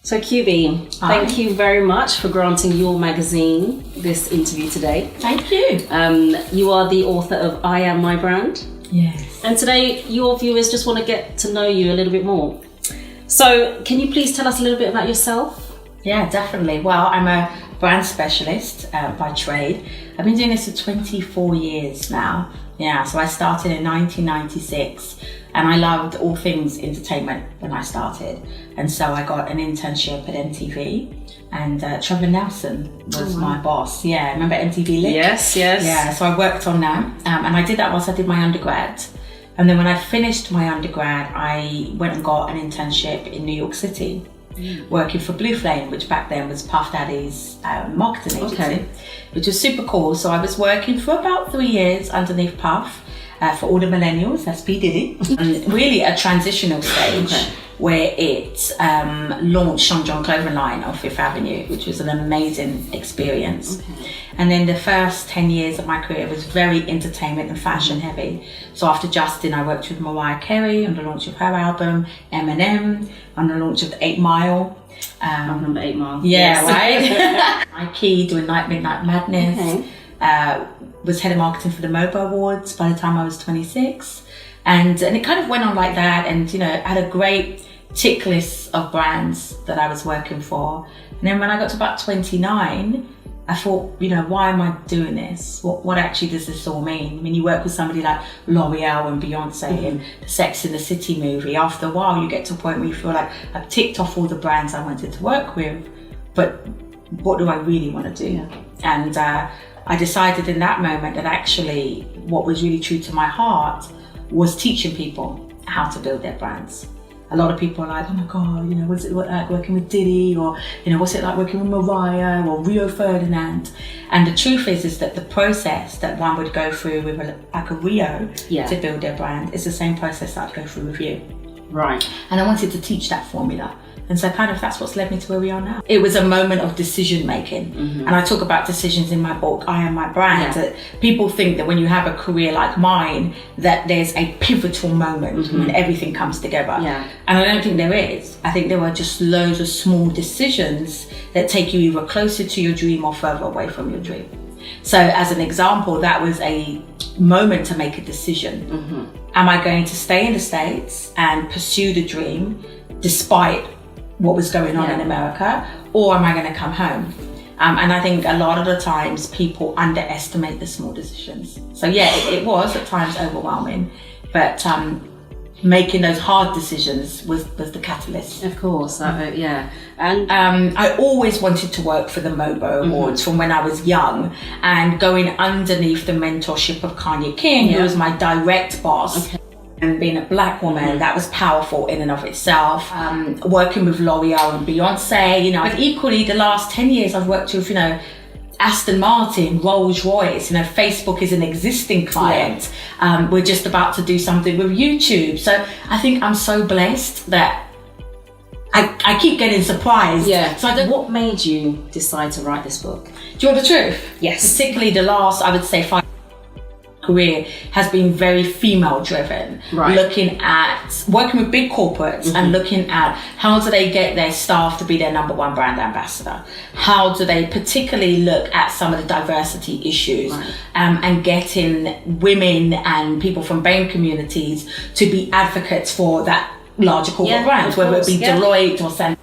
So Kubi, thank you very much for granting your magazine this interview today. Thank you. You are the author of I Am My Brand. Yes. And today your viewers just want to get to know you a little bit more. So can you please tell us a little bit about yourself? Yeah, definitely. Well, I'm a brand specialist by trade. I've been doing this for 24 years now. Yeah, so I started in 1996 and I loved all things entertainment when I started. And so I got an internship at MTV and Trevor Nelson was my boss. Yeah, remember MTV Lit? Yes. Yeah, so I worked on that and I did that whilst I did my undergrad. And then when I finished my undergrad, I went and got an internship in New York City, working for Blue Flame, which back then was Puff Daddy's marketing agency, which was super cool. So I was working for about 3 years underneath Puff for all the millennials, that's P. Diddy. And really a transitional stage where it launched Sean John Clothing line on Fifth Avenue, which was an amazing experience. And then the first 10 years of my career was very entertainment and fashion heavy. So after Justin, I worked with Mariah Carey on the launch of her album, Eminem, on the launch of 8 Mile. I remember 8 Mile. Yeah, right? Nike doing Midnight Madness. Was head of marketing for the MOBA Awards by the time I was 26. And it kind of went on like that, and I had a great tick list of brands that I was working for. And then when I got to about 29, I thought, why am I doing this? What actually does this all mean? I mean, you work with somebody like L'Oreal and Beyonce and the Sex and the City movie. After a while, you get to a point where you feel like I've ticked off all the brands I wanted to work with, but what do I really want to do? And I decided in that moment that actually what was really true to my heart was teaching people how to build their brands. A lot of people are like, oh my God, what's it like working with Diddy, or what's it like working with Mariah or Rio Ferdinand? And the truth is that the process that one would go through with a Rio to build their brand is the same process that I'd go through with you. Right. And I wanted to teach that formula. And so kind of that's what's led me to where we are now. It was a moment of decision making. And I talk about decisions in my book, I Am My Brand. That people think that when you have a career like mine, that there's a pivotal moment when everything comes together. And I don't think there is. I think there are just loads of small decisions that take you either closer to your dream or further away from your dream. So as an example, that was a moment to make a decision. Am I going to stay in the States and pursue the dream despite what was going on in America, or am I going to come home? And I think a lot of the times people underestimate the small decisions. So it was at times overwhelming, but making those hard decisions was the catalyst. Of course, And I always wanted to work for the MOBA Awards from when I was young, and going underneath the mentorship of Kanye King, who was my direct boss. And being a black woman, that was powerful in and of itself. Working with L'Oreal and Beyonce, but equally the last 10 years I've worked with, Aston Martin, Rolls Royce, Facebook is an existing client. We're just about to do something with YouTube. So I think I'm so blessed that I keep getting surprised. So what made you decide to write this book? Do you want the truth? Yes. Particularly the last, I would say, 5 career has been very female driven, looking at working with big corporates and looking at how do they get their staff to be their number one brand ambassador, how do they particularly look at some of the diversity issues and getting women and people from BAME communities to be advocates for that larger corporate brands, whether it be Deloitte or San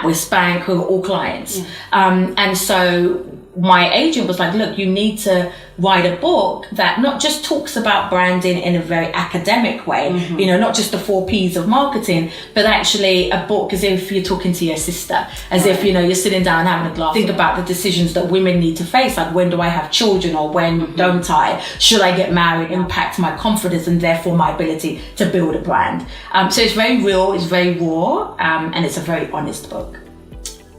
with Spank, who are all clients. And so my agent was like, look, you need to write a book that not just talks about branding in a very academic way, not just the 4 Ps of marketing, but actually a book as if you're talking to your sister, as if, you're sitting down having a glass. Think about the decisions that women need to face, like when do I have children or when don't I? Should I get married? Impact my confidence and therefore my ability to build a brand. So it's very real, it's very raw, and it's a very honest book.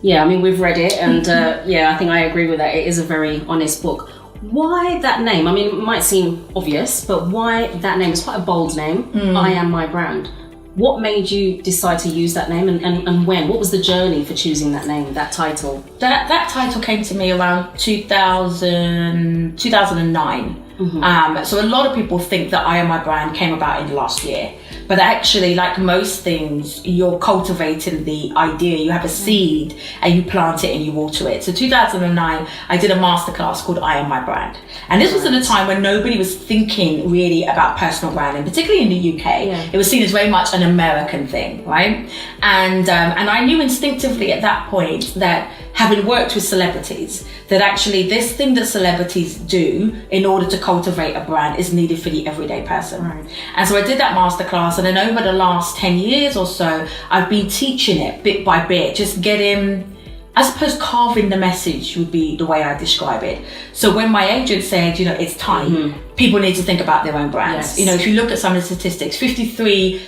Yeah, I mean, we've read it, and I think I agree with that. It is a very honest book. Why that name? I mean, it might seem obvious, but why that name? It's quite a bold name, I Am My Brand. What made you decide to use that name, and when? What was the journey for choosing that name, that title? That title came to me around 2009. So a lot of people think that I Am My Brand came about in the last year. But actually, like most things, you're cultivating the idea. You have a seed and you plant it and you water it. So 2009, I did a masterclass called I Am My Brand. And this was at a time when nobody was thinking really about personal branding, particularly in the UK. Yeah. It was seen as very much an American thing, right? And I knew instinctively at that point that, having worked with celebrities, that actually this thing that celebrities do in order to cultivate a brand is needed for the everyday person. Right. And so I did that masterclass, and then over the last 10 years or so, I've been teaching it bit by bit, just getting, I suppose, carving the message would be the way I describe it. So when my agent said, you know, it's time, people need to think about their own brands. Yes. You know, if you look at some of the statistics, 53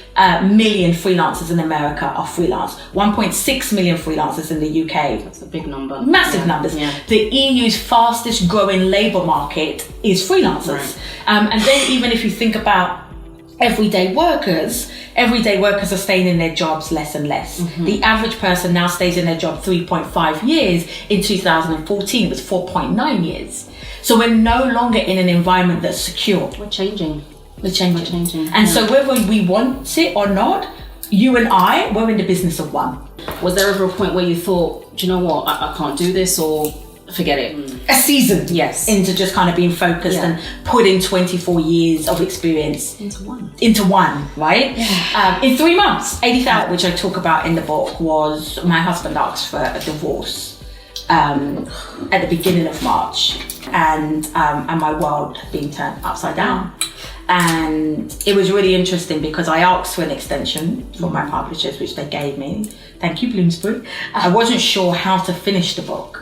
million freelancers in America are freelance, 1.6 million freelancers in the UK. That's a big number. Massive numbers. Yeah. The EU's fastest growing labour market is freelancers. Right. And then even if you think about everyday workers are staying in their jobs less and less. The average person now stays in their job 3.5 years. In 2014, it was 4.9 years. So we're no longer in an environment that's secure. We're changing. And so whether we want it or not, you and I, we're in the business of one. Was there ever a point where you thought, do you know what, I can't do this, or forget it? A season, yes, into just kind of being focused and putting 24 years of experience into one, right? Yeah. In 3 months, 80,000, which I talk about in the book, was my husband asked for a divorce at the beginning of March, and my world had been turned upside down. And it was really interesting because I asked for an extension from my publishers, which they gave me. Thank you, Bloomsbury. I wasn't sure how to finish the book,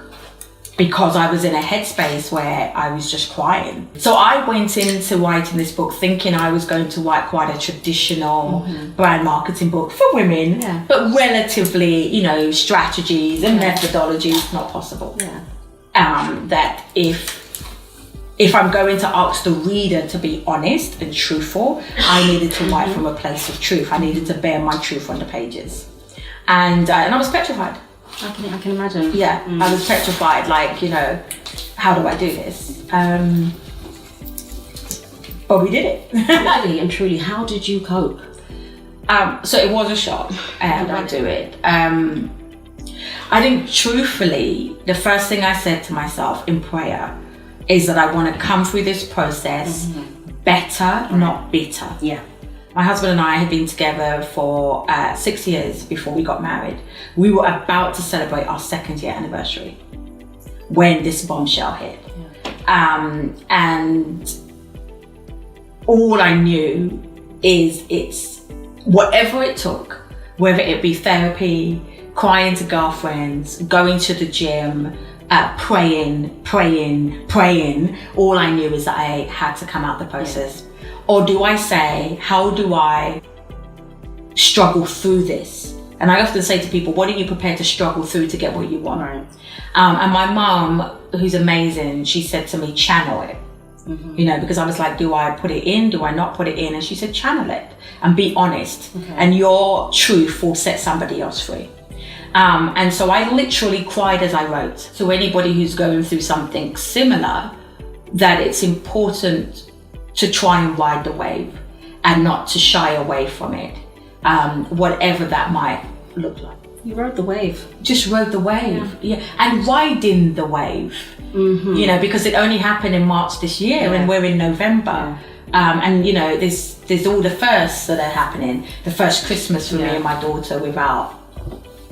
because I was in a headspace where I was just crying. So I went into writing this book thinking I was going to write quite a traditional brand marketing book for women, but relatively, you know, strategies and methodologies, not possible. That if I'm going to ask the reader to be honest and truthful, I needed to write from a place of truth. I needed to bear my truth on the pages. And I was petrified. I can imagine. Yeah, I was petrified, like, you know, how do I do this? But we did it. Really and truly, how did you cope? So it was a shock, and I do it. I think truthfully, the first thing I said to myself in prayer is that I want to come through this process better, not bitter. Yeah. My husband and I had been together for 6 years before we got married. We were about to celebrate our 2nd year anniversary when this bombshell hit. And all I knew is it's whatever it took, whether it be therapy, crying to girlfriends, going to the gym, praying. All I knew is that I had to come out the process. Or do I say, how do I struggle through this? And I often say to people, what are you prepared to struggle through to get what you want? Right. And my mum, who's amazing, she said to me, channel it. You know, because I was like, do I put it in? Do I not put it in? And she said, channel it and be honest. And your truth will set somebody else free. And so I literally cried as I wrote. So anybody who's going through something similar, that it's important to try and ride the wave and not to shy away from it, whatever that might look like. You rode the wave. Just rode the wave, and riding the wave, you know, because it only happened in March this year and we're in November. And you know, there's all the firsts that are happening. The first Christmas for me and my daughter without,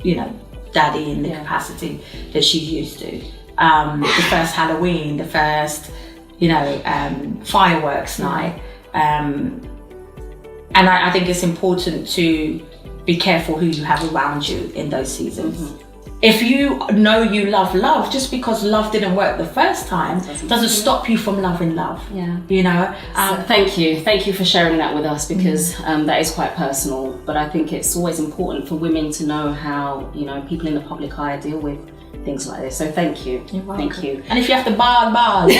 you know, daddy in the capacity that she's used to. The first Halloween, the first, you know, fireworks night. And I think it's important to be careful who you have around you in those seasons. If you know you love, just because love didn't work the first time doesn't stop you from loving love. You know. So thank you for sharing that with us, because that is quite personal. But I think it's always important for women to know how, you know, people in the public eye deal with things like this. So thank you. You're welcome. Thank you. And if you have to bars.